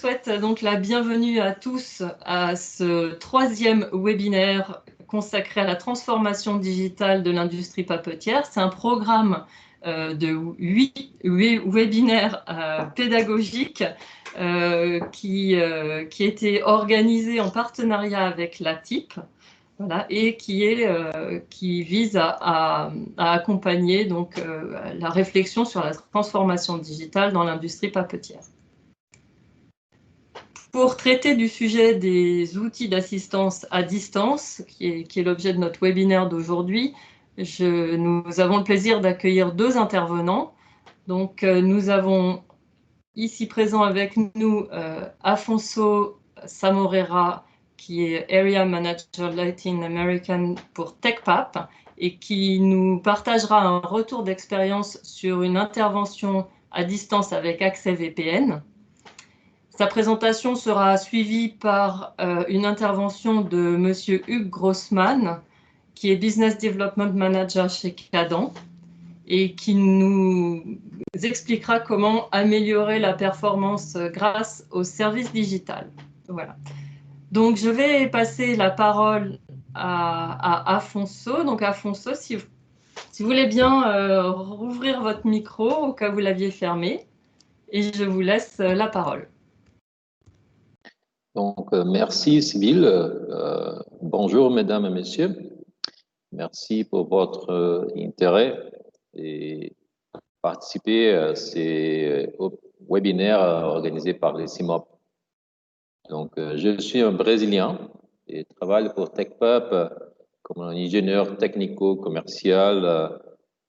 souhaite donc la bienvenue à tous à ce troisième webinaire consacré à la transformation digitale de l'industrie papetière. C'est un programme de 8 webinaires pédagogiques qui a été organisé en partenariat avec l'ATIP. Voilà, et qui vise à accompagner donc, la réflexion sur la transformation digitale dans l'industrie papetière. Pour traiter du sujet des outils d'assistance à distance, qui est l'objet de notre webinaire d'aujourd'hui, nous avons le plaisir d'accueillir deux intervenants. Donc, nous avons ici présent avec nous Afonso Samorera, qui est Area Manager Latin American pour TechPap, et qui nous partagera un retour d'expérience sur une intervention à distance avec accès VPN. Sa présentation sera suivie par une intervention de Monsieur Hugues Grossman, qui est Business Development Manager chez Cadent, et qui nous expliquera comment améliorer la performance grâce au service digital. Voilà. Donc, je vais passer la parole à Afonso. Donc, Afonso, si vous voulez bien rouvrir votre micro au cas où vous l'aviez fermé, et je vous laisse la parole. Donc, merci Sybille. Bonjour mesdames et messieurs. Merci pour votre intérêt et participer à ces webinaires organisés par les CIMOP. Donc, je suis un Brésilien et travaille pour TechPap comme un ingénieur technico-commercial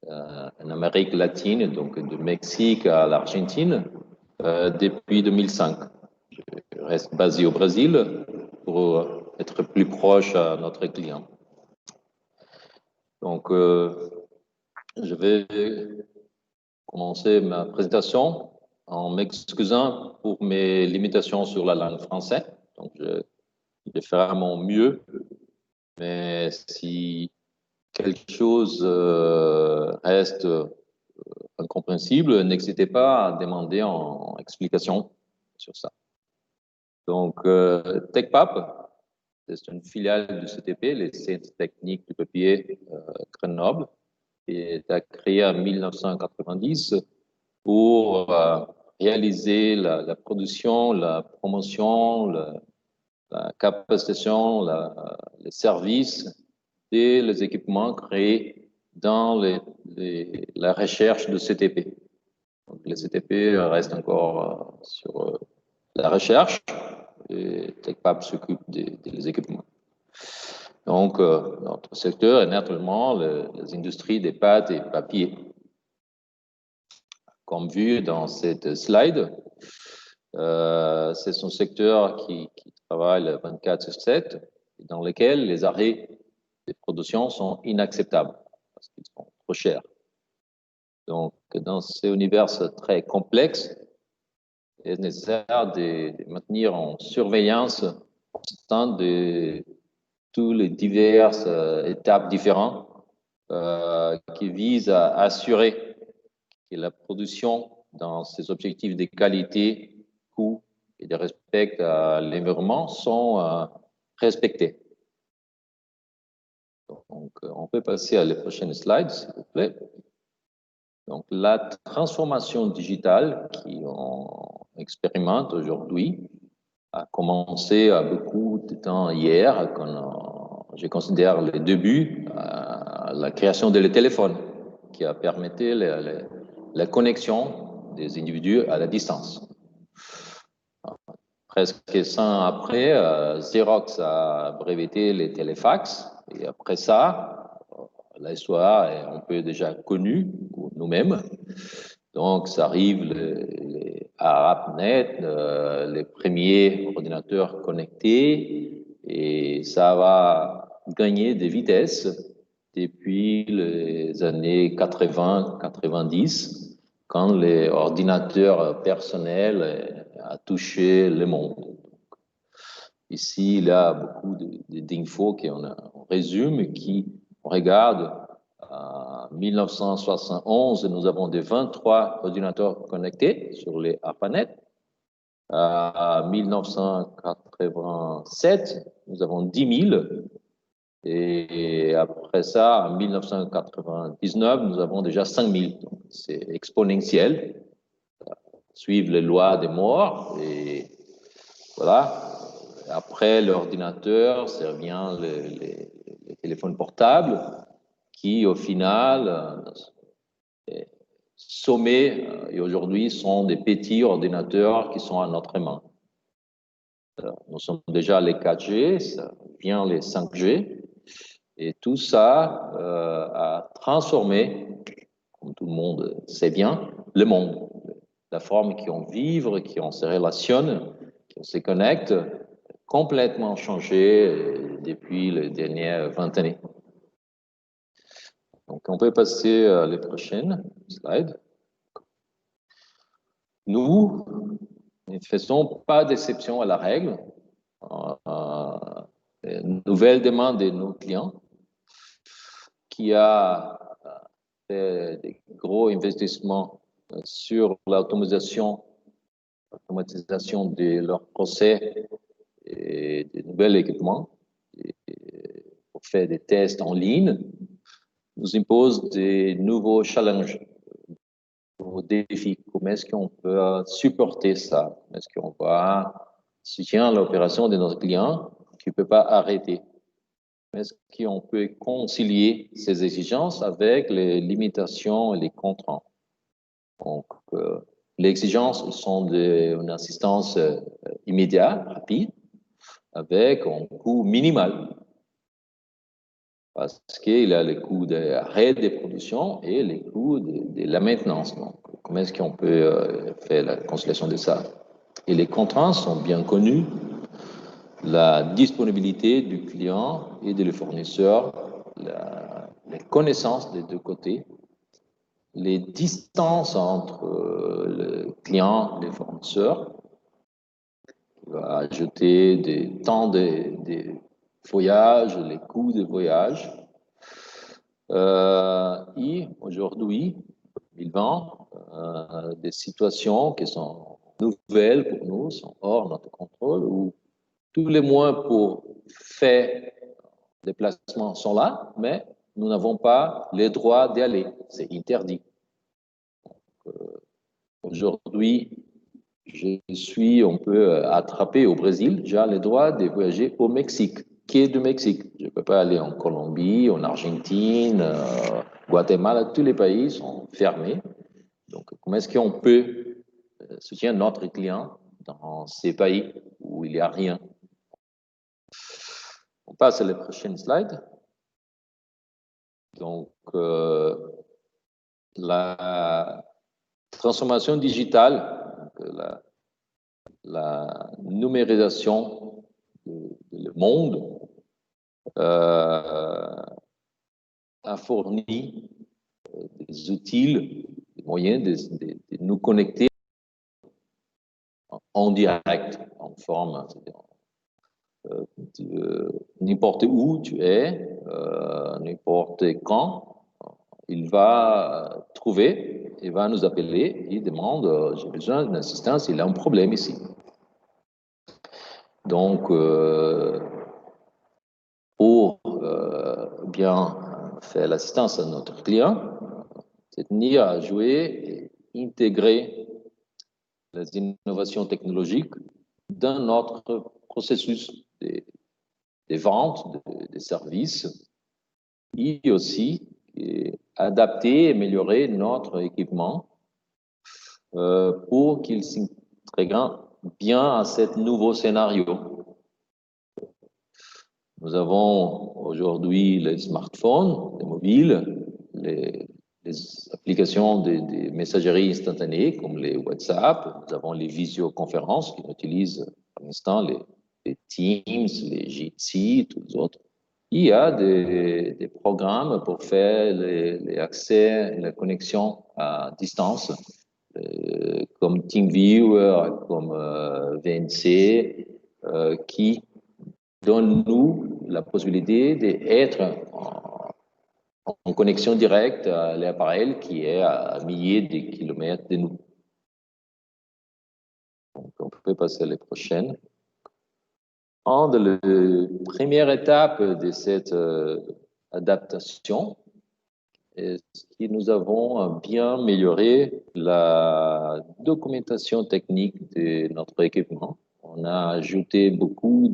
en Amérique latine, donc du Mexique à l'Argentine, depuis 2005. Je reste basé au Brésil pour être plus proche à notre client. Donc, je vais commencer ma présentation en m'excusant pour mes limitations sur la langue française. Donc, je vais faire mon mieux, mais si quelque chose reste incompréhensible, n'hésitez pas à demander en explication sur ça. Donc, TechPap, c'est une filiale du CTP, les Centres techniques du papier Grenoble, qui est créée en 1990 pour réaliser la production, la promotion, la capacitation, les services et les équipements créés dans la recherche de CTP. Donc, le CTP reste encore sur la recherche et TechPap s'occupe des équipements. Donc, notre secteur est naturellement les industries des pâtes et papier. Comme vu dans cette slide, c'est un secteur qui travaille 24/7 dans lequel les arrêts de production sont inacceptables parce qu'ils sont trop chers. Donc, dans ces univers très complexes, il est nécessaire de maintenir en surveillance constante de toutes les diverses étapes différentes qui visent à assurer que la production dans ses objectifs de qualité, coût et de respect à l'environnement sont respectés. Donc, on peut passer à la prochaine slide, s'il vous plaît. Donc, la transformation digitale qu'on expérimente aujourd'hui a commencé à beaucoup de temps hier, quand je considère le début, la création des téléphones, qui a permis la connexion des individus à la distance. Presque 100 ans après, Xerox a breveté les téléfax, et après ça, l'histoire est un peu déjà connue pour nous-mêmes. Donc, ça arrive les ARPANET, les premiers ordinateurs connectés, et ça va gagner des vitesses depuis les années 80-90, quand les ordinateurs personnels a touché le monde. Ici, il y a beaucoup d'infos qu'on résume, qui regarde. En 1971, nous avons des 23 ordinateurs connectés sur les ARPANET. À 1987, nous avons 10 000. Et après ça, en 1999, nous avons déjà 5 000. C'est exponentiel. Suivre les lois des morts. Et voilà. Après l'ordinateur, ça revient les téléphones portables qui, au final, sommés et aujourd'hui sont des petits ordinateurs qui sont à notre main. Nous sommes déjà les 4G, ça vient les 5G, et tout ça a transformé, comme tout le monde sait bien, le monde. La forme qui on vit, qui on se relationne, qui on se connecte, complètement changé depuis les dernières 20 années. Donc, on peut passer à les prochaines slides. Nous ne faisons pas d'exception à la règle. Nouvelle demande de nos clients qui a fait des gros investissements sur l'automatisation de leurs procès et de nouveaux équipements pour faire des tests en ligne, nous impose des nouveaux challenges, nouveaux défis. Comment est-ce qu'on peut supporter ça? Comment est-ce qu'on va soutenir l'opération de notre client qui ne peut pas arrêter? Est-ce qu'on peut concilier ces exigences avec les limitations et les contraintes? Donc, les exigences sont une assistance immédiate, rapide, avec un coût minimal. Parce qu'il y a les coûts d'arrêt des productions et les coûts de la maintenance. Donc, comment est-ce qu'on peut faire la conciliation de ça? Et les contraintes sont bien connues. La disponibilité du client et des fournisseurs, les connaissances des deux côtés, les distances entre le client et les fournisseurs, qui va ajouter des temps de voyage, les coûts de voyage. Et aujourd'hui, 2020, des situations qui sont nouvelles pour nous, sont hors notre contrôle, où tous les moyens pour faire des déplacements sont là, mais nous n'avons pas les droits d'y aller. C'est interdit. Aujourd'hui, on peut attraper au Brésil, j'ai les droits de voyager au Mexique, qui est du Mexique. Je ne peux pas aller en Colombie, en Argentine, Guatemala, tous les pays sont fermés. Donc, comment est-ce qu'on peut soutenir notre client dans ces pays où il n'y a rien? On passe à la prochaine slide. Donc, la transformation digitale, la numérisation du monde a fourni des outils, des moyens de nous connecter en direct, en forme, n'importe où tu es, n'importe quand, il va trouver, il va nous appeler, il demande, j'ai besoin d'une assistance, il a un problème ici. Donc, pour bien faire l'assistance à notre client, c'est tenir à jouer et intégrer les innovations technologiques dans notre processus des ventes, des services, et aussi adapter et améliorer notre équipement pour qu'il s'intègre bien à ce nouveau scénario. Nous avons aujourd'hui les smartphones, les mobiles, les applications de messagerie instantanée comme les WhatsApp. Nous avons les visioconférences qui utilisent pour l'instant les Teams, les Jitsi, tous les autres. Il y a des programmes pour faire les accès et la connexion à distance, comme TeamViewer, comme VNC, qui donnent-nous la possibilité d'être en connexion directe à l'appareil qui est à milliers de kilomètres de nous. Donc, On peut passer les prochaines. La première étape de cette adaptation est que nous avons bien amélioré la documentation technique de notre équipement. On a ajouté beaucoup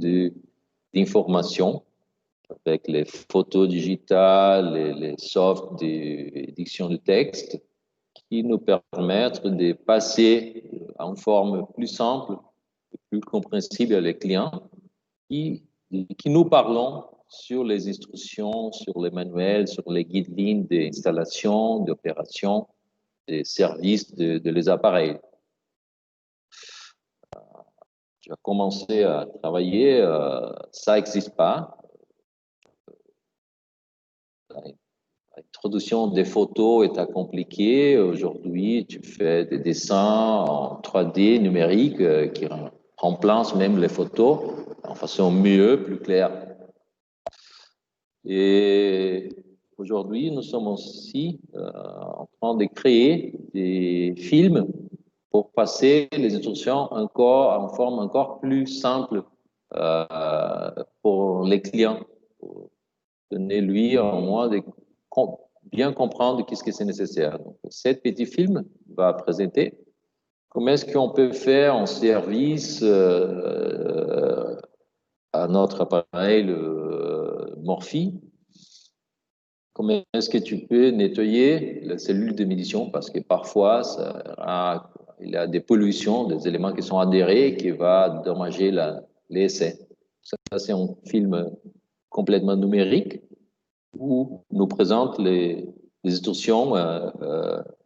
d'informations avec les photos digitales et les softs d'édition de texte qui nous permettent de passer en forme plus simple et plus compréhensible à les clients qui nous parlons sur les instructions, sur les manuels, sur les guidelines d'installation, d'opération, des services de les appareils. J'ai commencé à travailler, ça n'existe pas. L'introduction des photos est compliquée. Aujourd'hui, tu fais des dessins en 3D numérique qui remplacent même les photos en façon mieux, plus claire. Et aujourd'hui, nous sommes aussi en train de créer des films pour passer les instructions encore en forme encore plus simple pour les clients, pour donner lui en moins de bien comprendre qu'est-ce que c'est nécessaire. Donc, cet petit film va présenter comment est-ce qu'on peut faire un service à notre appareil Morphy. Comment est-ce que tu peux nettoyer la cellule de médiation parce que parfois il y a des pollutions, des éléments qui sont adhérés qui vont dommager l'essai. Ça, c'est un film complètement numérique où nous présente les instructions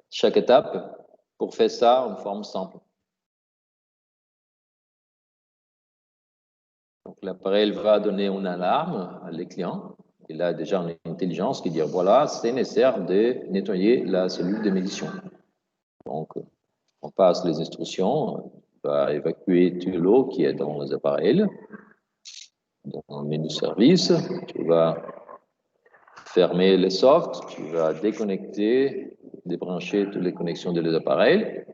chaque étape pour faire ça en forme simple. Donc l'appareil va donner une alarme à les clients. Il a déjà une intelligence qui dit voilà, c'est nécessaire de nettoyer la cellule de médiation. Donc on passe les instructions, on va évacuer tout l'eau qui est dans les appareils. Dans le menu service, tu vas fermer les softs, tu vas déconnecter, débrancher toutes les connexions de les appareils.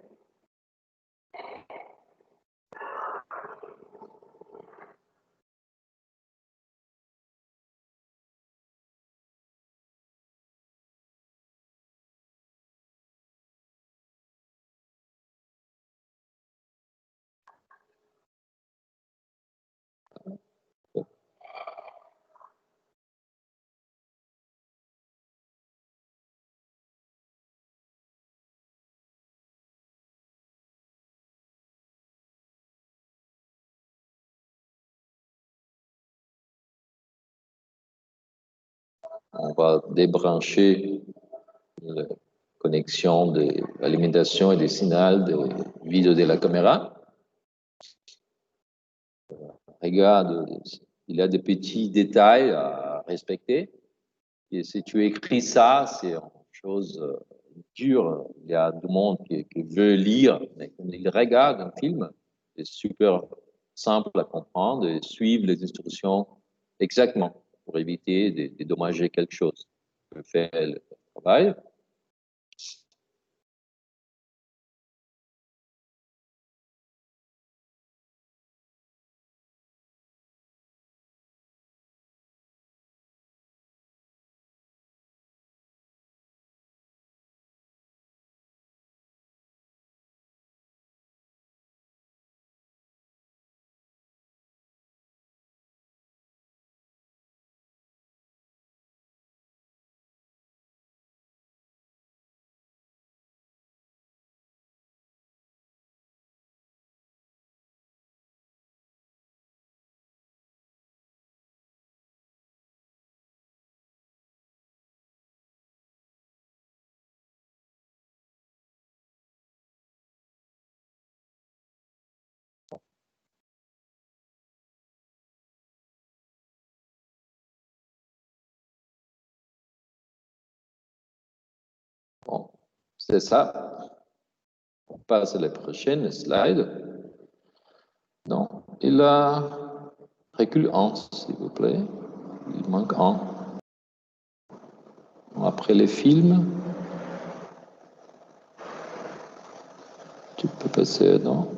On va débrancher la connexion de l'alimentation et des signaux de vidéo de la caméra. Regarde, il y a des petits détails à respecter. Et si tu écris ça, c'est une chose dure. Il y a du monde qui veut lire, mais quand il regarde un film, c'est super simple à comprendre et suivre les instructions exactement pour éviter de dédommager quelque chose. Tu peux faire le travail. Bon, c'est ça. On passe à la prochaine slide. Non, il a recule 1, s'il vous plaît. Il manque 1. Après les films, tu peux passer, non?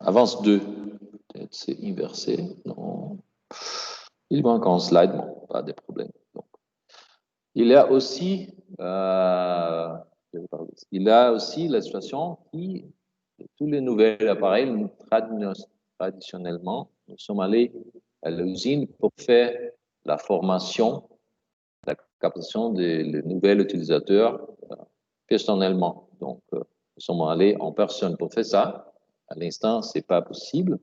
avance 2. Peut-être c'est inversé. Non. Il manque un slide. Bon, pas de problème. Donc, il y a aussi la situation qui, tous les nouveaux appareils, traditionnellement, nous sommes allés à l'usine pour faire la formation, la captation des nouveaux utilisateurs personnellement. Donc, nous sommes allés en personne pour faire ça. À l'instant, c'est pas possible.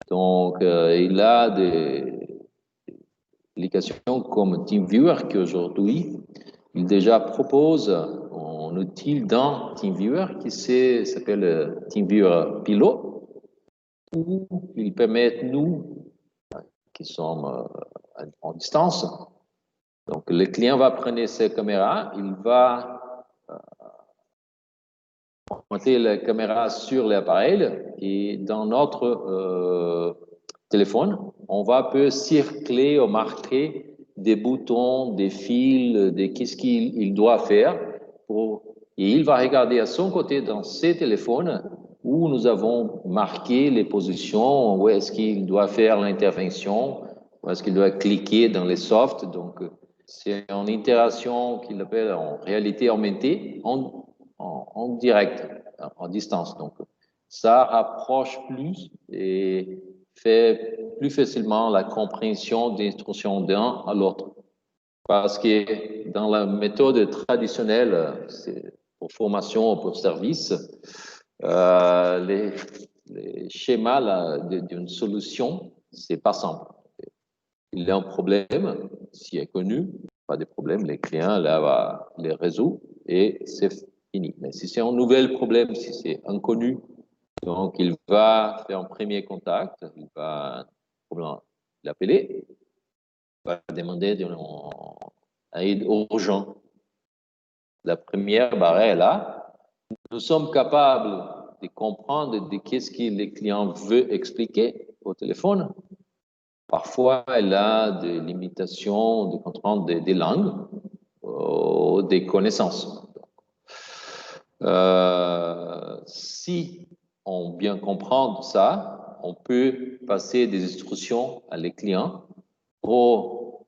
Donc, il y a des applications comme TeamViewer qui aujourd'hui, il déjà propose un outil dans TeamViewer qui s'appelle TeamViewer Pilot, où il permet, nous, qui sommes en distance, donc le client va prendre ses caméras, il va monter la caméra sur l'appareil et dans notre téléphone, on va peu circler ou marquer des boutons, des fils, qu'est-ce qu'il doit faire et il va regarder à son côté dans ses téléphones où nous avons marqué les positions, où est-ce qu'il doit faire l'intervention, où est-ce qu'il doit cliquer dans les softs. Donc, c'est une interaction qu'il appelle en réalité augmentée, en direct, en distance. Donc, ça rapproche plus et fait plus facilement la compréhension des instructions d'un à l'autre. Parce que dans la méthode traditionnelle, pour formation ou pour service, les schémas d'une solution, c'est pas simple. Il y a un problème, s'il est connu, pas de problème, les clients là va les résoudre et c'est fini. Mais si c'est un nouvel problème, si c'est inconnu, donc il va faire un premier contact, il va l'appeler, il va demander une aide urgente. La première barrière est là. Nous sommes capables de comprendre de qu'est-ce que le client veut expliquer au téléphone. Parfois, elle a des limitations de comprendre des langues ou des connaissances. Si on bien comprend ça, on peut passer des instructions à les clients ou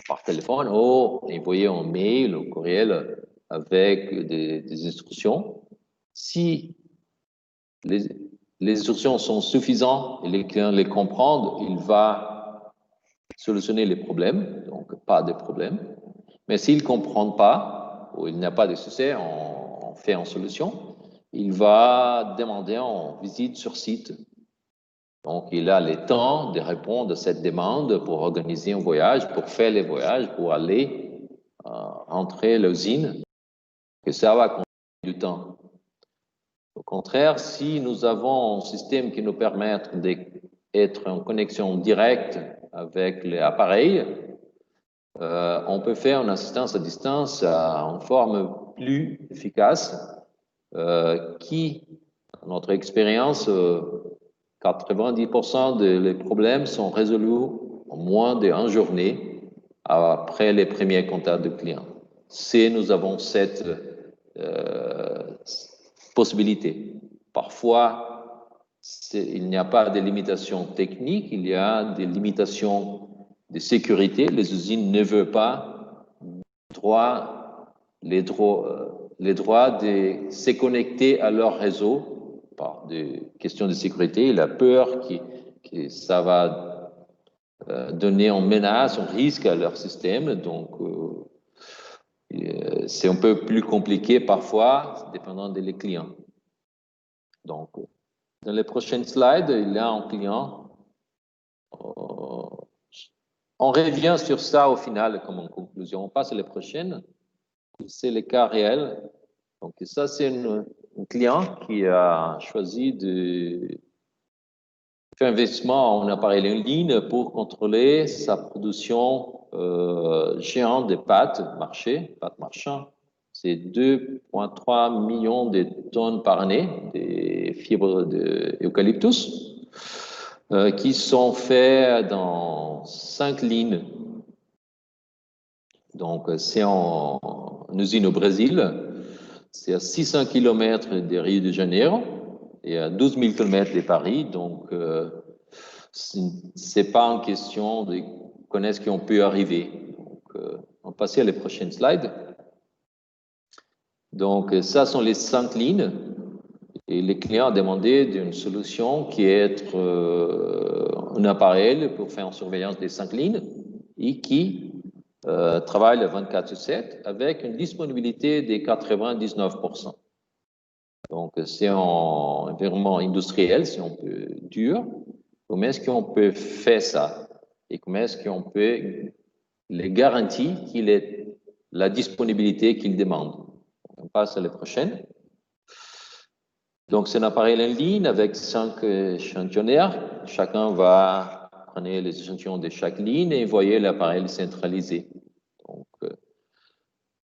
par téléphone ou envoyer un mail ou courriel avec des instructions. Si les instructions sont suffisantes et les clients les comprennent, il va solutionner les problèmes, donc pas de problème. Mais s'il ne comprend pas ou il n'y a pas de succès, on fait en solution, il va demander en visite sur site. Donc, il a le temps de répondre à cette demande pour organiser un voyage, pour faire les voyages, pour aller rentrer à l'usine, que ça va consommer du temps. Au contraire, si nous avons un système qui nous permet d'être en connexion directe avec l'appareil, on peut faire une assistance à distance en forme plus efficace qui, dans notre expérience, 90% des problèmes sont résolus en moins d'une journée après les premiers contacts de clients. Si nous avons cette possibilité. Parfois, il n'y a pas de limitations techniques, il y a des limitations de sécurité. Les usines ne veulent pas les droits de se connecter à leur réseau par des questions de sécurité. Il a peur que ça va donner en menace, en risque à leur système. Donc, c'est un peu plus compliqué parfois, dépendant des clients. Donc, dans les prochaines slides, il y a un client. On revient sur ça au final comme en conclusion. On passe à la prochaine. C'est le cas réel. Donc, ça, c'est un client qui a choisi de faire un investissement en appareil en ligne pour contrôler sa production géante de pâtes marchands. C'est 2,3 millions de tonnes par année des fibres d'eucalyptus qui sont faites dans 5 lignes. Donc, c'est en usine au Brésil. C'est à 600 km de Rio de Janeiro. et à 12 000 km de Paris. Donc, c'est pas en question de connaître ce qu'on peut arriver. Donc, on va passer à les prochaines slides. Donc, ça sont les 5 lignes. Et les clients ont demandé d'une solution qui est un appareil pour faire une surveillance des 5 lignes et qui travaille le 24/7 avec une disponibilité de 99%. Donc, c'est un environnement industriel, si on peut dire. Comment est-ce qu'on peut faire ça? Et comment est-ce qu'on peut les garantir qu'il ait la disponibilité qu'il demande? On passe à la prochaine. Donc, c'est un appareil en ligne avec 5 échantillonnaires. Chacun va prendre les échantillons de chaque ligne et envoyer l'appareil centralisé. Donc,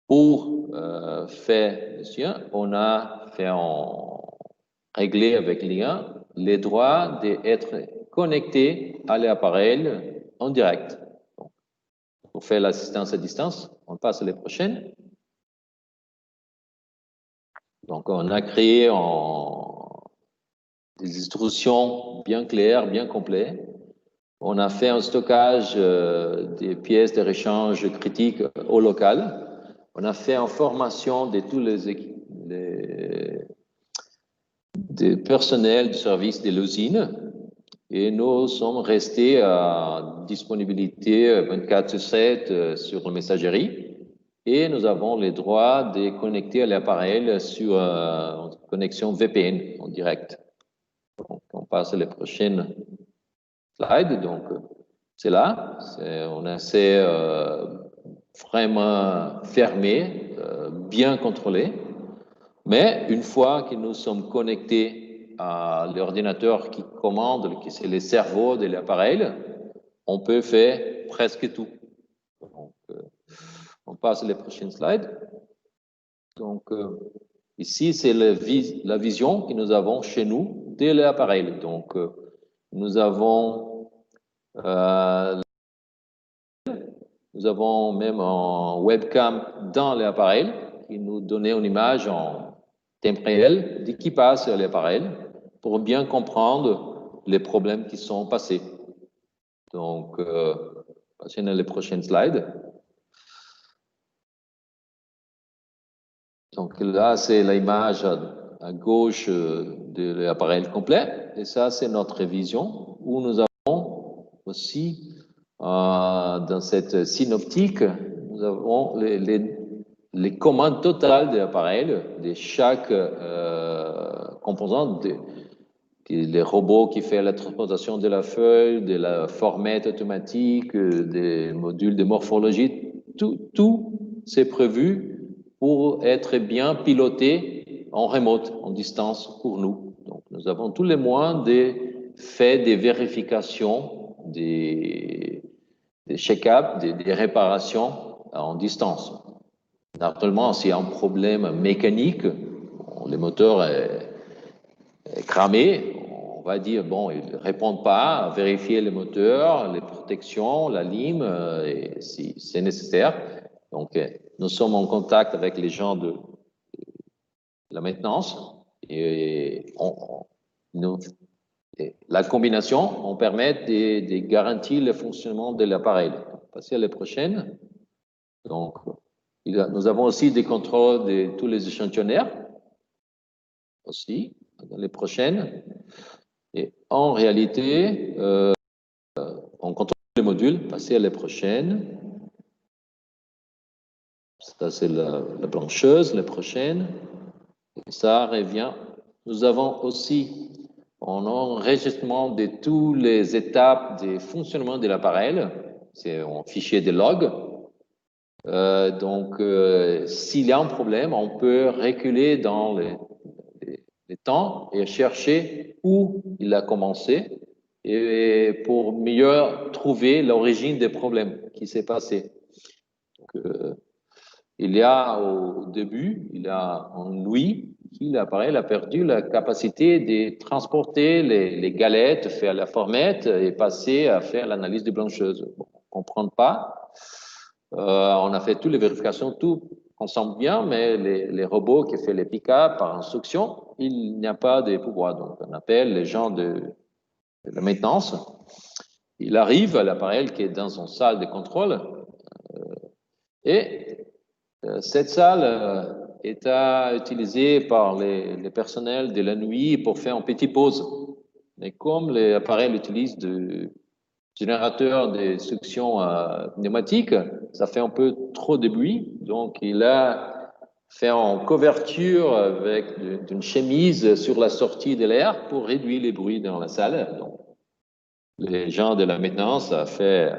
pour faire le sien, on a fait régler avec l'IA les droits d'être connecté à l'appareil en direct. Donc, pour faire l'assistance à distance, on passe à la prochaine. Donc, on a créé des instructions bien claires, bien complètes. On a fait un stockage des pièces de rechange critiques au local. On a fait une formation de tous des personnels du service de l'usine et nous sommes restés à disponibilité 24/7 sur la messagerie et nous avons le droit de connecter l'appareil sur une connexion VPN en direct. Donc, on passe à la prochaine slide. Donc, c'est là. On essaie vraiment fermé, bien contrôlé. Mais une fois que nous sommes connectés à l'ordinateur qui commande, qui c'est le cerveau de l'appareil, on peut faire presque tout. Donc, on passe à la prochaine slide. Donc, ici, c'est la vision que nous avons chez nous de l'appareil. Donc, nous avons même un webcam dans l'appareil qui nous donnait une image en temps réel de qui passe à l'appareil pour bien comprendre les problèmes qui sont passés. Donc, passons à la prochaine slide. Donc là, c'est l'image à gauche de l'appareil complet. Et ça, c'est notre vision où nous avons aussi, dans cette synoptique, nous avons les commandes totales de l'appareil, de chaque composante, les robots qui font la transportation de la feuille, de la formette automatique, des modules de morphologie, tout c'est prévu pour être bien piloté en remote, en distance pour nous. Donc, nous avons tous les moyens de faire des vérifications, des check-ups, des réparations en distance. Naturellement, s'il y a un problème mécanique, le moteur est cramé, on va dire, bon, ils ne répondent pas, vérifier le moteur, les protections, la lime, si c'est nécessaire. Donc, nous sommes en contact avec les gens de la maintenance et la combinaison, on permet de garantir le fonctionnement de l'appareil. Passer à la prochaine. Donc, nous avons aussi des contrôles de tous les échantillonnaires aussi, dans les prochaines. Et en réalité, on contrôle les modules. Passer à la prochaine. Ça, c'est la blancheuse, la prochaine. Et ça revient. Nous avons aussi un enregistrement de toutes les étapes de fonctionnement de l'appareil. C'est un fichier de log. Donc, s'il y a un problème, on peut reculer dans les temps et chercher où il a commencé et pour mieux trouver l'origine des problèmes qui s'est passé. Donc, il y a au début, il y a en nuit, l'appareil a perdu la capacité de transporter les galettes, faire la formette et passer à faire l'analyse de blancheuse. Bon, on ne comprend pas. On a fait toutes les vérifications, tout consomme bien, mais les robots qui font les pick-up par instruction, il n'y a pas de pouvoir. Donc, on appelle les gens de la maintenance. Il arrive à l'appareil qui est dans une salle de contrôle et cette salle est utilisée par les personnels de la nuit pour faire une petite pause. Mais comme l'appareil utilise de générateur de succion pneumatique, ça fait un peu trop de bruit. Donc, il a fait en couverture avec une chemise sur la sortie de l'air pour réduire les bruits dans la salle. Donc, les gens de la maintenance ont fait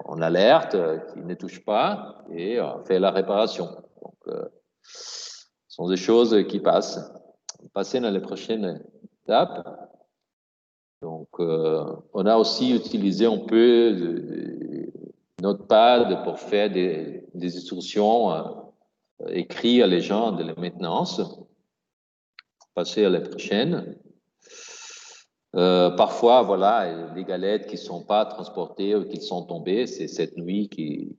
en alerte qu'ils ne touchent pas et fait la réparation. Donc, ce sont des choses qui passent. Passer dans les prochaines étapes. Donc, on a aussi utilisé un peu de Notepad pour faire des instructions écrites à les gens de la maintenance. Passer à la prochaine. Parfois, voilà, les galettes qui ne sont pas transportées ou qui sont tombées, c'est cette nuit qui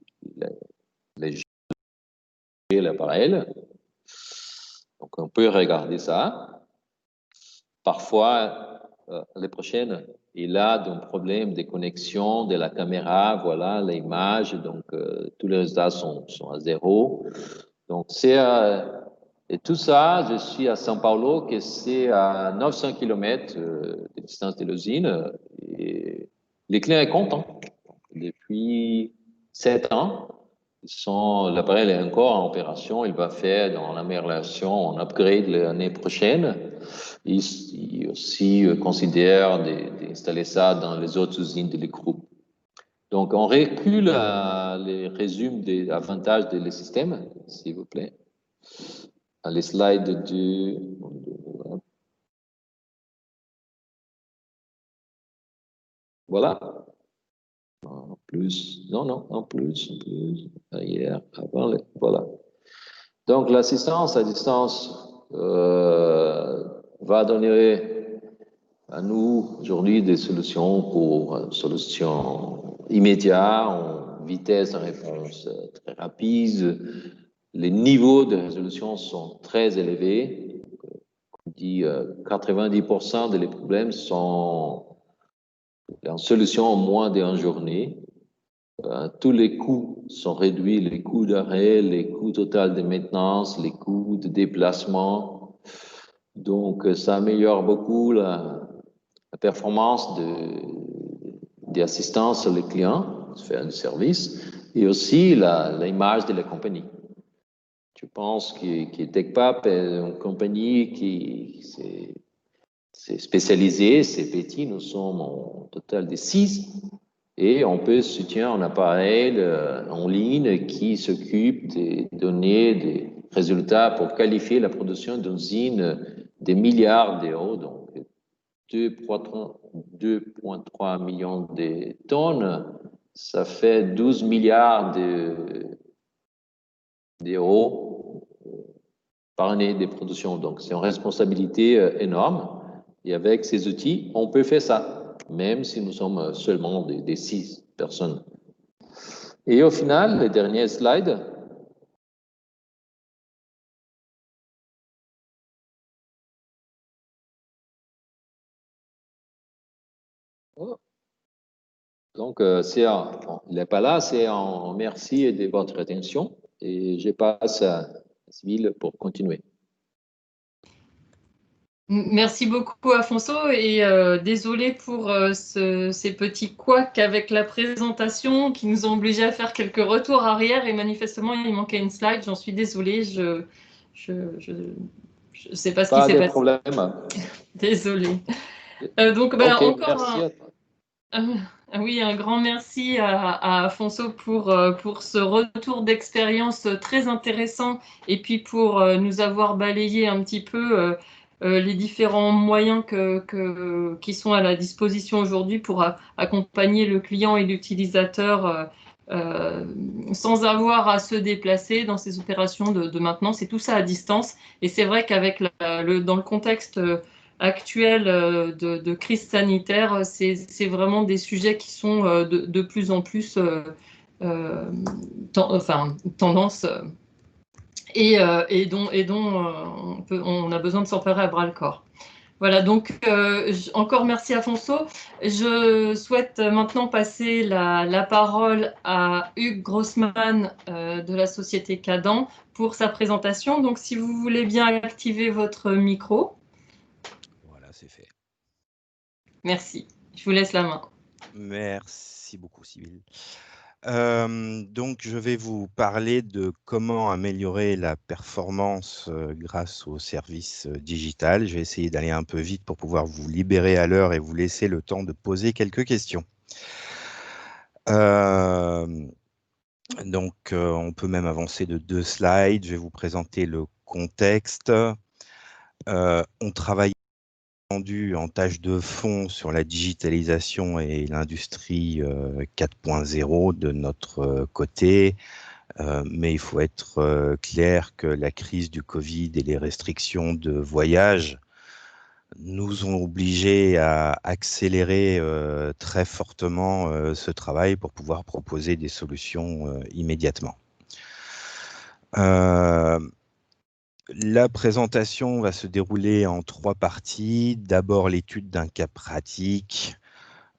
les gens l'appareil. Donc, on peut regarder ça. Parfois, les prochaines, il a un problème de connexion de la caméra, voilà, l'image, donc tous les résultats sont à zéro. Donc, et tout ça, je suis à São Paulo, que c'est à 900 km de distance de l'usine, et les clients sont contents. Depuis 7 ans, l'appareil est encore en opération, il va faire dans l'amélioration, un upgrade l'année prochaine. Il aussi considère d'installer ça dans les autres usines de groupe. Donc, on recule les résumés des avantages des systèmes, s'il vous plaît. Les slides du... Voilà. En plus, non, en plus, hier, avant, voilà. Donc, l'assistance à distance va donner à nous aujourd'hui des solutions pour solutions immédiates, en vitesse de réponse très rapide. Les niveaux de résolution sont très élevés. On dit 90% des problèmes sont en solution en moins d'une journée. Tous les coûts sont réduits, les coûts d'arrêt, les coûts total de maintenance, les coûts de déplacement. Donc, ça améliore beaucoup la performance d'assistance sur les clients, faire du service, et aussi l'image de la compagnie. Je pense que TechPap est une compagnie qui s'est spécialisée, c'est petit, nous sommes en total de 6, et on peut soutenir un appareil en ligne qui s'occupe de donner des résultats pour qualifier la production d'une usine des milliards d'euros, donc 2,3 millions de tonnes, ça fait 12 milliards d'euros par année de production. Donc, c'est une responsabilité énorme. Et avec ces outils, on peut faire ça, même si nous sommes seulement des 6 personnes. Et au final, le dernier slide. Donc, il n'est pas là, c'est en merci de votre attention. Et je passe à Sybille pour continuer. Merci beaucoup, Afonso, et désolé pour ces petits couacs avec la présentation qui nous ont obligés à faire quelques retours arrière et manifestement il manquait une slide. J'en suis désolée, je sais pas ce qui s'est passé. Pas de problème. Désolée. Donc, ben, okay, encore oui, un grand merci à Afonso pour ce retour d'expérience très intéressant et puis pour nous avoir balayé un petit peu les différents moyens qui sont à la disposition aujourd'hui pour accompagner le client et l'utilisateur sans avoir à se déplacer dans ces opérations de maintenance et tout ça à distance. Et c'est vrai qu'avec dans le contexte actuel de crise sanitaire, c'est vraiment des sujets qui sont de plus en plus tendance. et dont on a besoin de s'emparer à bras-le-corps. Voilà, donc encore merci Afonso. Je souhaite maintenant passer la parole à Hugues Grossman de la société Cadent pour sa présentation. Donc si vous voulez bien activer votre micro. Voilà, c'est fait. Merci, je vous laisse la main. Merci beaucoup, Sybille. Donc, je vais vous parler de comment améliorer la performance grâce au service digital. Je vais essayer d'aller un peu vite pour pouvoir vous libérer à l'heure et vous laisser le temps de poser quelques questions. Donc, on peut même avancer de 2 slides. Je vais vous présenter le contexte. On travaille en tâche de fond sur la digitalisation et l'industrie 4.0 de notre côté, mais il faut être clair que la crise du Covid et les restrictions de voyage nous ont obligés à accélérer très fortement ce travail pour pouvoir proposer des solutions immédiatement. La présentation va se dérouler en 3 parties. D'abord, l'étude d'un cas pratique,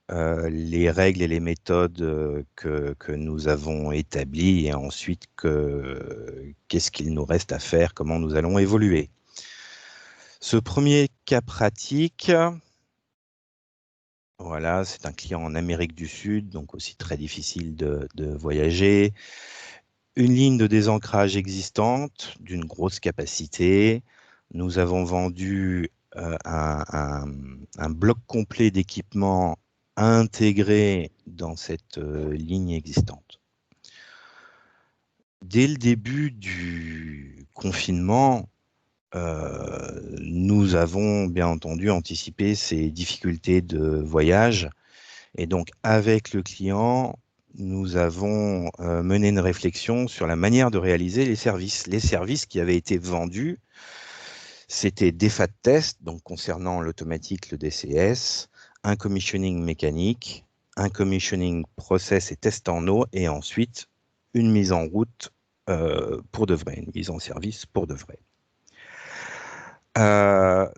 les règles et les méthodes que nous avons établies, et ensuite qu'est-ce qu'il nous reste à faire, comment nous allons évoluer. Ce premier cas pratique, voilà, c'est un client en Amérique du Sud, donc aussi très difficile de voyager. Une ligne de désancrage existante d'une grosse capacité. Nous avons vendu un bloc complet d'équipements intégré dans cette ligne existante. Dès le début du confinement, nous avons bien entendu anticipé ces difficultés de voyage, et donc avec le client, nous avons mené une réflexion sur la manière de réaliser les services. Les services qui avaient été vendus, c'était des FAT tests, donc concernant l'automatique, le DCS, un commissioning mécanique, un commissioning process et test en eau, et ensuite une mise en route pour de vrai, une mise en service pour de vrai.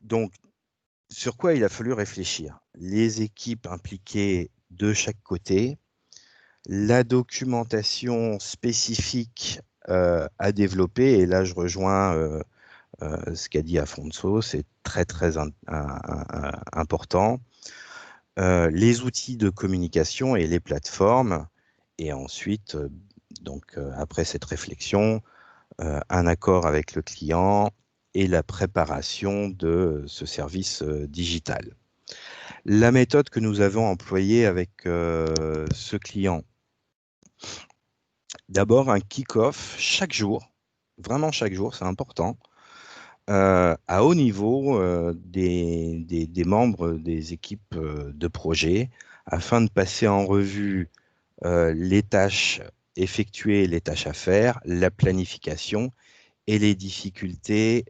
Donc, sur quoi il a fallu réfléchir? Les équipes impliquées de chaque côté, la documentation spécifique à développer, et là je rejoins ce qu'a dit Afonso, c'est très important. Les outils de communication et les plateformes, et ensuite, après cette réflexion, un accord avec le client et la préparation de ce service digital. La méthode que nous avons employée avec ce client, d'abord un kick-off chaque jour, vraiment chaque jour, c'est important, à haut niveau des membres des équipes de projet, afin de passer en revue les tâches effectuées, les tâches à faire, la planification et les difficultés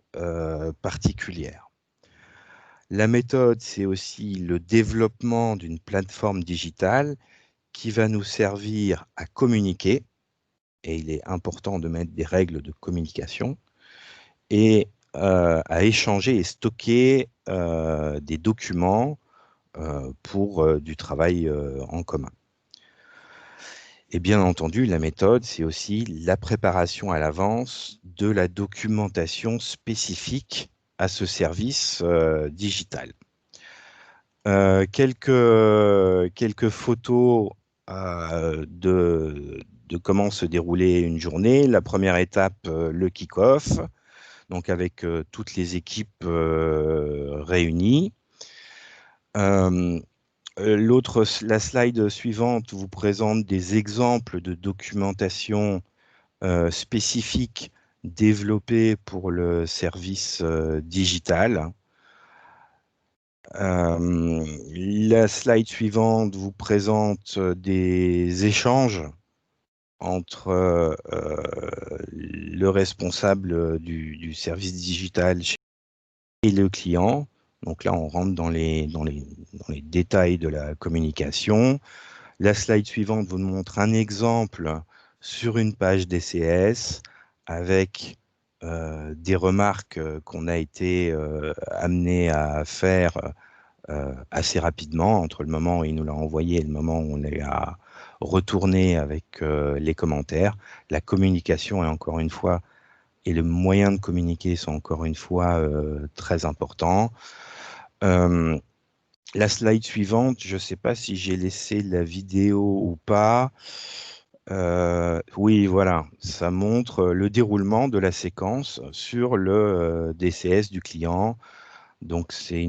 particulières. La méthode, c'est aussi le développement d'une plateforme digitale qui va nous servir à communiquer, et il est important de mettre des règles de communication, et à échanger et stocker des documents pour du travail en commun. Et bien entendu, la méthode, c'est aussi la préparation à l'avance de la documentation spécifique à ce service digital. Quelques photos de comment se déroulait une journée. La première étape, le kick-off, donc avec toutes les équipes réunies. La slide suivante vous présente des exemples de documentation spécifique développée pour le service digital. La slide suivante vous présente des échanges entre le responsable du service digital et le client. Donc là, on rentre dans les détails de la communication. La slide suivante vous montre un exemple sur une page DCS avec des remarques qu'on a été amené à faire assez rapidement, entre le moment où il nous l'a envoyé et le moment où on les a retourné avec les commentaires. La communication est encore une fois, et le moyen de communiquer sont encore une fois très importants. La slide suivante, je ne sais pas si j'ai laissé la vidéo ou pas. Oui, voilà, ça montre le déroulement de la séquence sur le DCS du client. Donc, c'est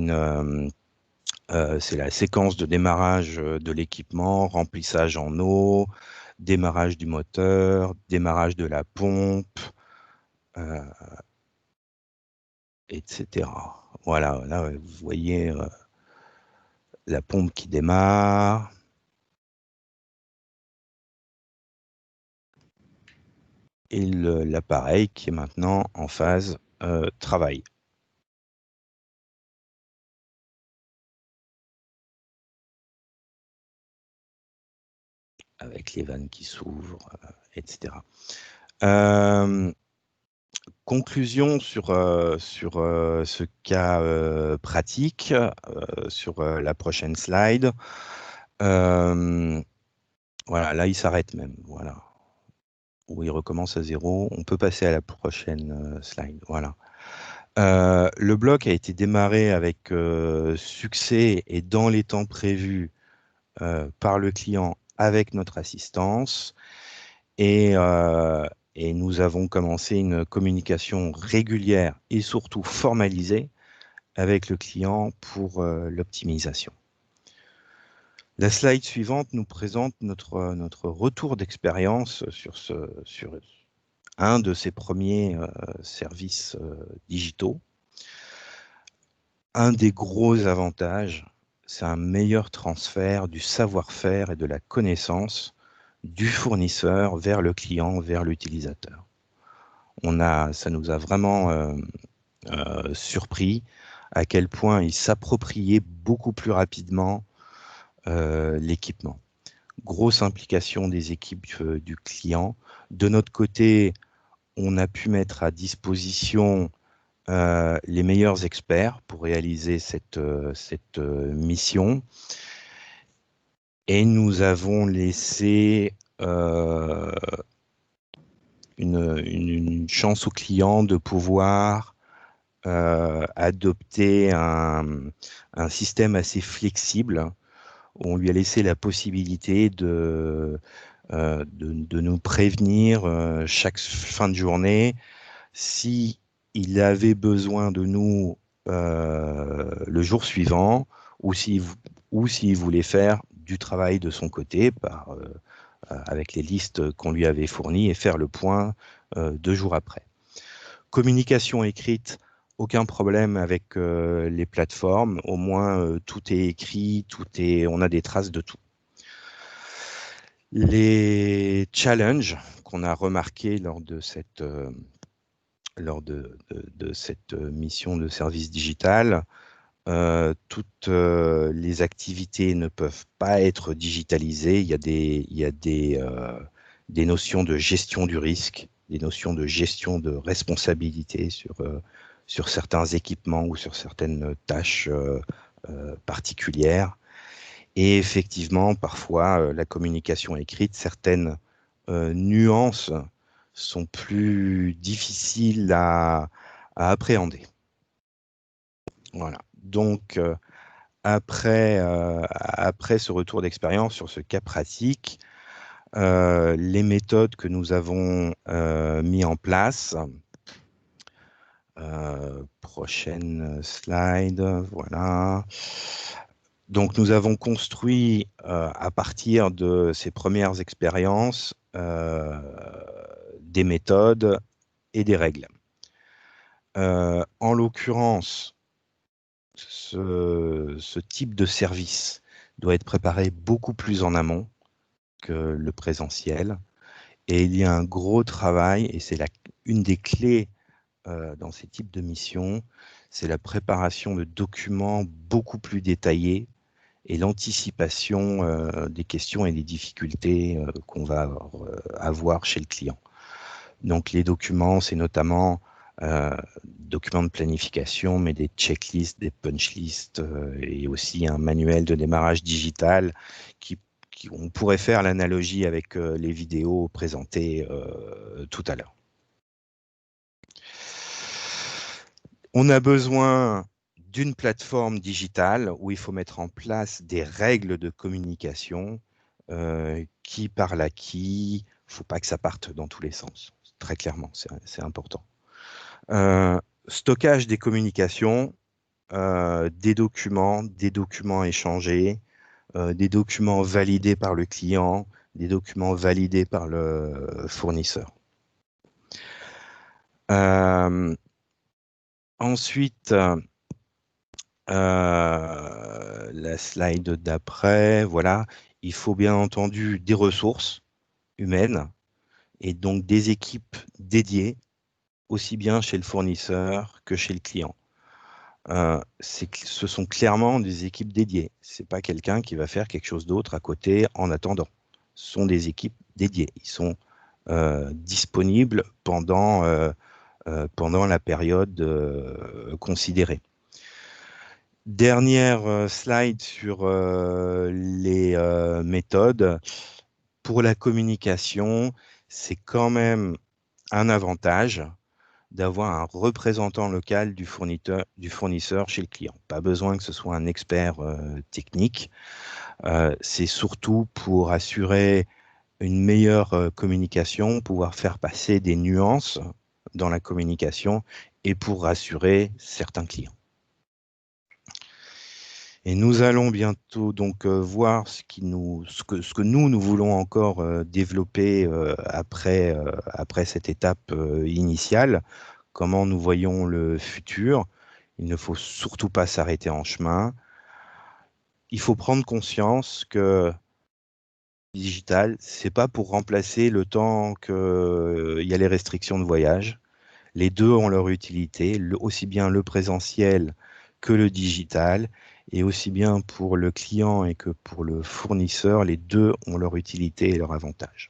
la séquence de démarrage de l'équipement, remplissage en eau, démarrage du moteur, démarrage de la pompe, etc. Voilà, là, vous voyez la pompe qui démarre. Et l'appareil qui est maintenant en phase travail. Avec les vannes qui s'ouvrent, etc. Conclusion sur ce cas pratique, sur la prochaine slide. Voilà, là, il s'arrête même. Voilà. Ou il recommence à 0. On peut passer à la prochaine slide. Voilà. Le bloc a été démarré avec succès et dans les temps prévus par le client avec notre assistance. Et nous avons commencé une communication régulière et surtout formalisée avec le client pour l'optimisation. La slide suivante nous présente notre retour d'expérience sur un de ces premiers services digitaux. Un des gros avantages, c'est un meilleur transfert du savoir-faire et de la connaissance du fournisseur vers le client, vers l'utilisateur. Ça nous a vraiment surpris à quel point il s'appropriait beaucoup plus rapidement l'équipement. Grosse implication des équipes du client. De notre côté, on a pu mettre à disposition les meilleurs experts pour réaliser cette mission. Et nous avons laissé une chance au client de pouvoir adopter un système assez flexible où on lui a laissé la possibilité de nous prévenir chaque fin de journée si il avait besoin de nous le jour suivant ou s'il voulait faire du travail de son côté avec les listes qu'on lui avait fournies et faire le point 2 jours après. Communication écrite, aucun problème avec les plateformes, au moins tout est écrit, on a des traces de tout. Les challenges qu'on a remarqués lors de cette mission de service digital, toutes les activités ne peuvent pas être digitalisées. Il y a des notions de gestion du risque, des notions de gestion de responsabilité sur certains équipements ou sur certaines tâches particulières. Et effectivement, parfois, la communication écrite, certaines nuances sont plus difficiles à appréhender. Voilà. Donc, après ce retour d'expérience sur ce cas pratique, les méthodes que nous avons mis en place. Prochaine slide, voilà. Donc, nous avons construit à partir de ces premières expériences des méthodes et des règles. En l'occurrence, ce type de service doit être préparé beaucoup plus en amont que le présentiel. Et il y a un gros travail, et c'est une des clés dans ces types de missions, c'est la préparation de documents beaucoup plus détaillés et l'anticipation des questions et des difficultés qu'on va avoir chez le client. Donc les documents, c'est notamment documents de planification, mais des checklists, des punchlists et aussi un manuel de démarrage digital on pourrait faire l'analogie avec les vidéos présentées tout à l'heure. On a besoin d'une plateforme digitale où il faut mettre en place des règles de communication, qui parle à qui. Il ne faut pas que ça parte dans tous les sens, très clairement, c'est important. Stockage des communications, des documents échangés, des documents validés par le client, des documents validés par le fournisseur. Ensuite, la slide d'après, voilà, il faut bien entendu des ressources humaines et donc des équipes dédiées, aussi bien chez le fournisseur que chez le client. Ce sont clairement des équipes dédiées. Ce n'est pas quelqu'un qui va faire quelque chose d'autre à côté en attendant. Ce sont des équipes dédiées. Ils sont disponibles pendant la période considérée. Dernière slide sur les méthodes. Pour la communication, c'est quand même un avantage d'avoir un représentant local du fournisseur chez le client. Pas besoin que ce soit un expert technique. C'est surtout pour assurer une meilleure communication, pouvoir faire passer des nuances dans la communication et pour rassurer certains clients. Et nous allons bientôt donc voir ce que nous voulons encore développer après cette étape initiale, comment nous voyons le futur. Il ne faut surtout pas s'arrêter en chemin. Il faut prendre conscience que le digital, ce n'est pas pour remplacer le temps qu'il y a les restrictions de voyage. Les deux ont leur utilité, aussi bien le présentiel que le digital, et aussi bien pour le client et que pour le fournisseur, les deux ont leur utilité et leur avantage.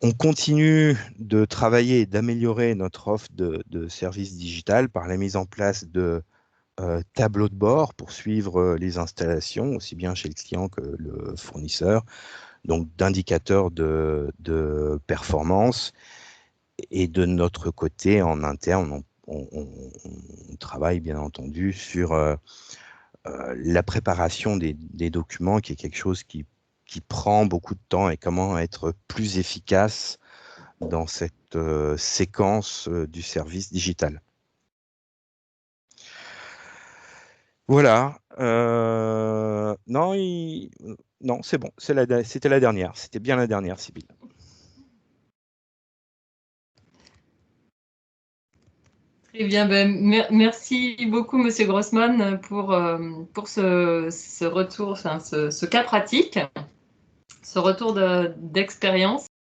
On continue de travailler et d'améliorer notre offre de services digital par la mise en place de tableaux de bord pour suivre les installations, aussi bien chez le client que le fournisseur, donc d'indicateurs de performance. Et de notre côté, en interne, on travaille bien entendu sur la préparation des documents, qui est quelque chose qui prend beaucoup de temps, et comment être plus efficace dans cette séquence du service digital. Voilà. Non, c'est bon. C'était la dernière. C'était bien la dernière, Sybille. Très bien, merci beaucoup, Monsieur Grossman, pour ce retour, enfin, ce cas pratique, ce retour d'expérience.